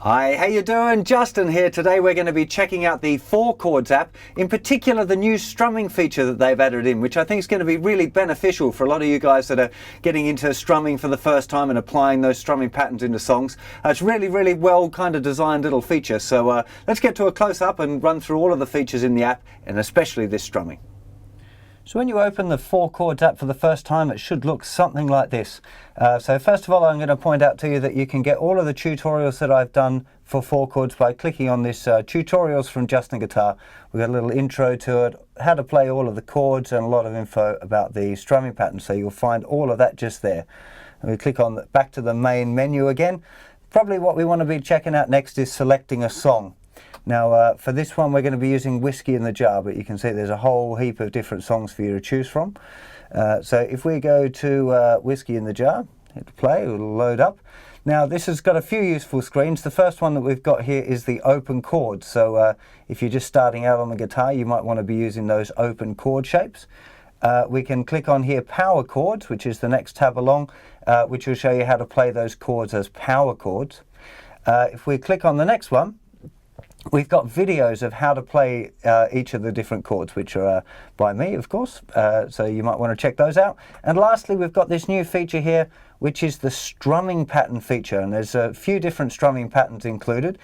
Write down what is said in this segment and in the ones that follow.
Hi, how you doing? Justin here. Today we're going to be checking out the FourChords app, in particular the new strumming feature that they've added in, which I think is going to be really beneficial for a lot of you guys that are getting into strumming for the first time and applying those strumming patterns into songs. It's really well kind of designed little feature. So let's get to a close-up and run through all of the features in the app, and especially this strumming. So when you open the FourChords app for the first time, it should look something like this. So first of all, I'm going to point out to you that you can get all of the tutorials that I've done for FourChords by clicking on this tutorials from JustinGuitar. We've got a little intro to it, how to play all of the chords, and a lot of info about the strumming pattern. So you'll find all of that just there. And we click on back to the main menu again. Probably what we want to be checking out next is selecting a song. Now for this one we're going to be using Whiskey in the Jar, but you can see there's a whole heap of different songs for you to choose from. So if we go to Whiskey in the Jar, hit play, it will load up. Now this has got a few useful screens. The first one that we've got here is the open chords. So if you're just starting out on the guitar, you might want to be using those open chord shapes. We can click on here Power Chords, which is the next tab along, which will show you how to play those chords as power chords. If we click on the next one, we've got videos of how to play each of the different chords, which are by me, of course, so you might want to check those out. And lastly, we've got this new feature here, which is the strumming pattern feature, and there's a few different strumming patterns included.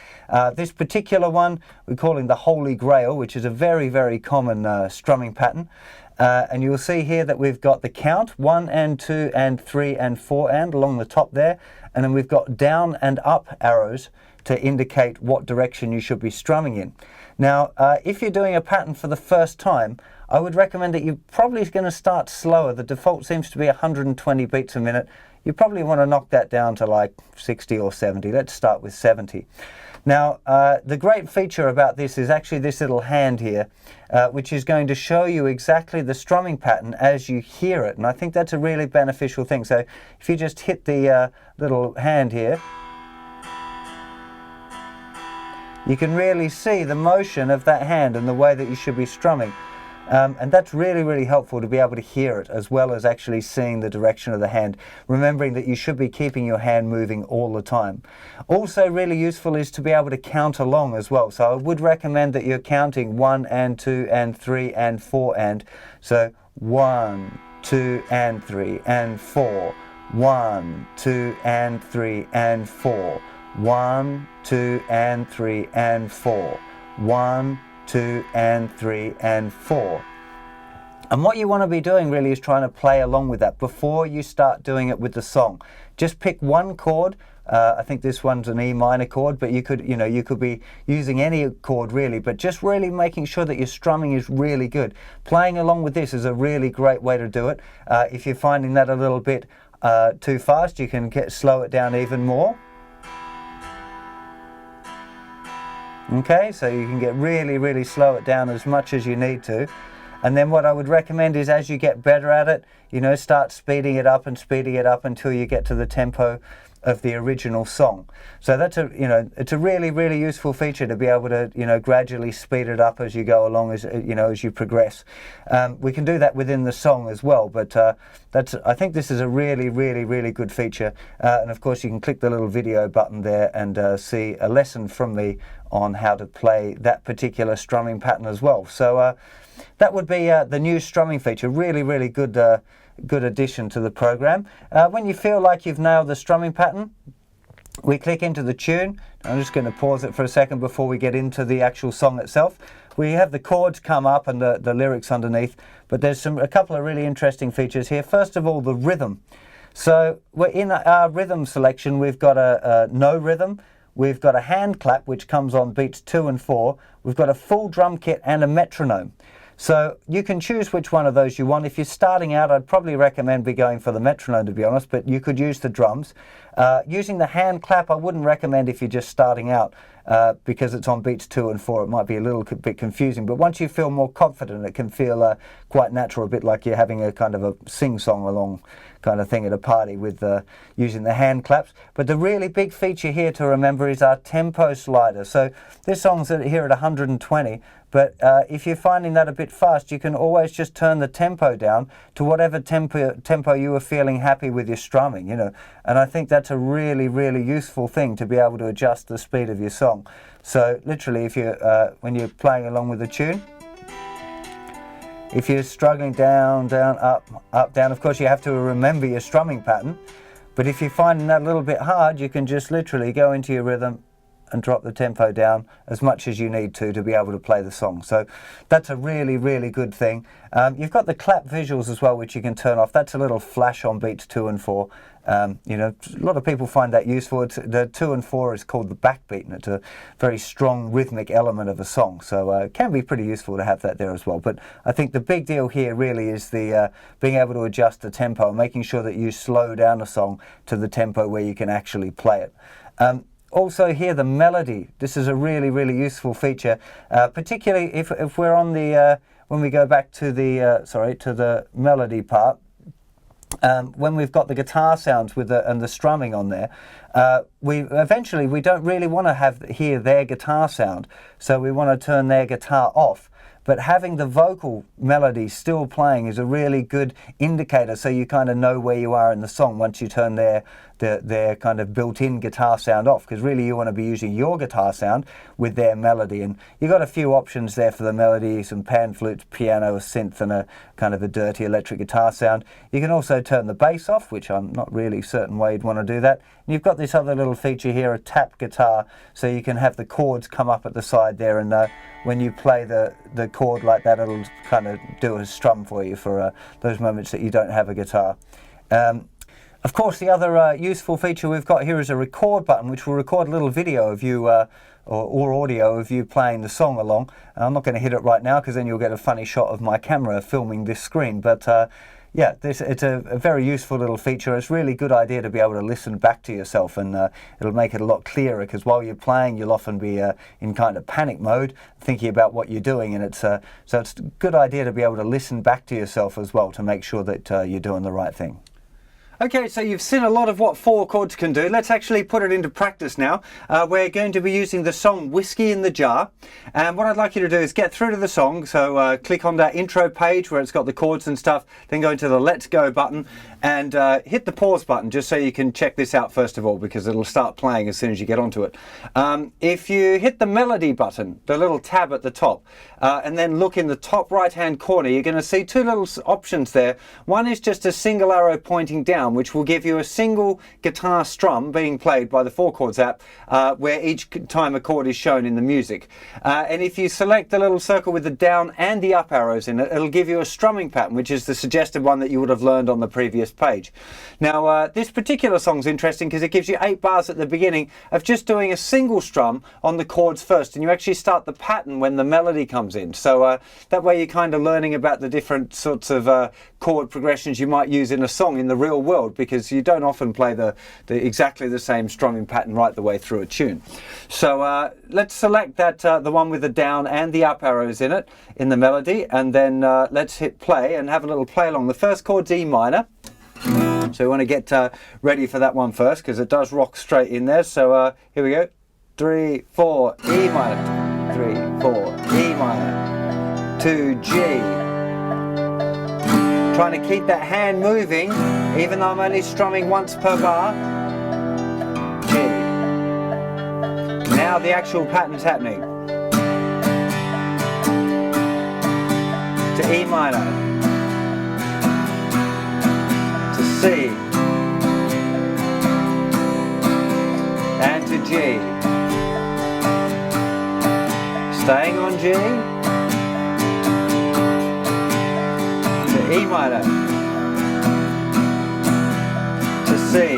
This particular one, we're calling the Holy Grail, which is a very common strumming pattern. And you'll see here that we've got the count, 1 and 2 and 3 and 4 and along the top there, and then we've got down and up arrows to indicate what direction you should be strumming in. Now, if you're doing a pattern for the first time, I would recommend that you're probably going to start slower. The default seems to be 120 beats a minute. You probably want to knock that down to like 60 or 70. Let's start with 70. Now, the great feature about this is actually this little hand here, which is going to show you exactly the strumming pattern as you hear it. And I think that's a really beneficial thing. So if you just hit the little hand here, you can really see the motion of that hand and the way that you should be strumming. And that's really helpful to be able to hear it as well as actually seeing the direction of the hand, remembering that you should be keeping your hand moving all the time. Also really useful is to be able to count along as well. So I would recommend that you're counting 1 and 2 and 3 and 4 and. So 1, 2 and 3 and 4. 1, 2 and 3 and 4. 1, 2 and 3 and 4. 1, 2 and 3 and 4. And what you want to be doing really is trying to play along with that before you start doing it with the song. Just pick one chord. I think this one's an E minor chord, but you could be using any chord really, but just really making sure that your strumming is really good. Playing along with this is a really great way to do it. If you're finding that a little bit too fast, you can slow it down even more. Okay, so you can get really slow it down as much as you need to. And then what I would recommend is as you get better at it, start speeding it up until you get to the tempo of the original song. So that's it's a really useful feature to be able to gradually speed it up as you go along, as you progress. We can do that within the song as well, but I think this is a really good feature. And of course you can click the little video button there and see a lesson from me on how to play that particular strumming pattern as well. So that would be the new strumming feature. Really good addition to the program. When you feel like you've nailed the strumming pattern, we click into the tune. I'm just going to pause it for a second before we get into the actual song itself. We have the chords come up and the lyrics underneath, but there's a couple of really interesting features here. First of all, the rhythm. So we're in our rhythm selection. We've got a no rhythm. We've got a hand clap, which comes on beats 2 and 4. We've got a full drum kit and a metronome. So you can choose which one of those you want. If you're starting out, I'd probably recommend going for the metronome, to be honest, but you could use the drums. Using the hand clap, I wouldn't recommend if you're just starting out because it's on beats 2 and 4. It might be a little bit confusing, but once you feel more confident, it can feel quite natural, a bit like you're having a kind of a sing-song along kind of thing at a party with using the hand claps. But the really big feature here to remember is our tempo slider. So this song's here at 120, but if you're finding that a bit fast, you can always just turn the tempo down to whatever tempo you are feeling happy with your strumming, you know. And I think that's a really, really useful thing to be able to adjust the speed of your song. So literally, if you when you're playing along with the tune, if you're struggling down, down, up, up, down, of course you have to remember your strumming pattern. But if you're finding that a little bit hard, you can just literally go into your rhythm and drop the tempo down as much as you need to be able to play the song. So that's a really, really good thing. You've got the clap visuals as well, which you can turn off. That's a little flash on beats 2 and 4. You know, a lot of people find that useful. The 2 and 4 is called the backbeat, and it's a very strong rhythmic element of a song. So it can be pretty useful to have that there as well. But I think the big deal here really is the being able to adjust the tempo, making sure that you slow down a song to the tempo where you can actually play it. Also here, the melody. This is a really, really useful feature, particularly if we're on the when we go back to the to the melody part. When we've got the guitar sounds with and the strumming on there, we don't really want to hear their guitar sound, so we want to turn their guitar off. But having the vocal melody still playing is a really good indicator, so you kind of know where you are in the song once you turn their kind of built-in guitar sound off, because really you want to be using your guitar sound with their melody. And you've got a few options there for the melody, some pan flutes, piano, a synth, and a kind of a dirty electric guitar sound. You can also turn the bass off, which I'm not really certain why you'd want to do that. And you've got this other little feature here, a tap guitar, so you can have the chords come up at the side there, and when you play the chord like that, it'll kind of do a strum for you for those moments that you don't have a guitar. Of course, the other useful feature we've got here is a record button, which will record a little video of you or audio of you playing the song along. And I'm not going to hit it right now because then you'll get a funny shot of my camera filming this screen. But yeah, it's a very useful little feature. It's a really good idea to be able to listen back to yourself, and it'll make it a lot clearer, because while you're playing, you'll often be in kind of panic mode, thinking about what you're doing, and so it's a good idea to be able to listen back to yourself as well to make sure that you're doing the right thing. Okay, so you've seen a lot of what Four Chords can do. Let's actually put it into practice now. We're going to be using the song Whiskey in the Jar. And what I'd like you to do is get through to the song. So click on that intro page where it's got the chords and stuff. Then go into the Let's Go button and hit the pause button just so you can check this out first of all, because it'll start playing as soon as you get onto it. If you hit the melody button, the little tab at the top, and then look in the top right hand corner, you're going to see two little options there. One is just a single arrow pointing down, which will give you a single guitar strum being played by the Four Chords app, where each time a chord is shown in the music. And if you select the little circle with the down and the up arrows in it, it'll give you a strumming pattern, which is the suggested one that you would have learned on the previous page. Now, this particular song's interesting because it gives you 8 bars at the beginning of just doing a single strum on the chords first, and you actually start the pattern when the melody comes in. So that way you're kind of learning about the different sorts of chord progressions you might use in a song in the real world, because you don't often play exactly the same strumming pattern right the way through a tune. So let's select that the one with the down and the up arrows in it in the melody, and then let's hit play and have a little play along. The first chord's E minor, so we want to get ready for that one first, because it does rock straight in there. So here we go, 3, 4, E minor, 3, 4, E minor, to G. Trying to keep that hand moving, even though I'm only strumming once per bar. G. Now the actual pattern's happening. To E minor. To C. And to G. Staying on G. E minor, to C,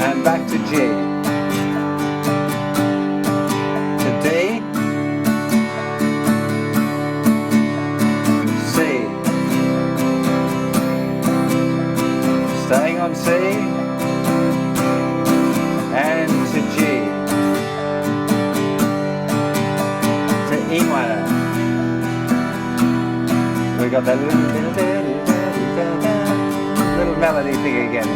and back to G, to D, C, staying on C, and to G, to E minor. We got that little melody thing again.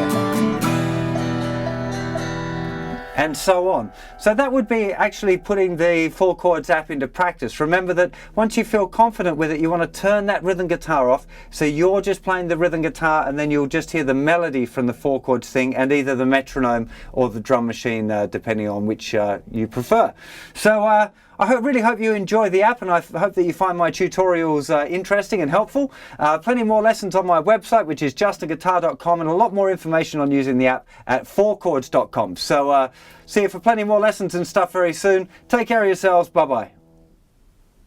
And so on. So that would be actually putting the Four Chords app into practice. Remember that once you feel confident with it, you want to turn that rhythm guitar off, so you're just playing the rhythm guitar, and then you'll just hear the melody from the Four Chords thing and either the metronome or the drum machine, depending on which you prefer. So I really hope you enjoy the app, and I hope that you find my tutorials interesting and helpful. Plenty more lessons on my website, which is JustinGuitar.com, and a lot more information on using the app at FourChords.com. So see you for plenty more lessons and stuff very soon. Take care of yourselves. Bye-bye.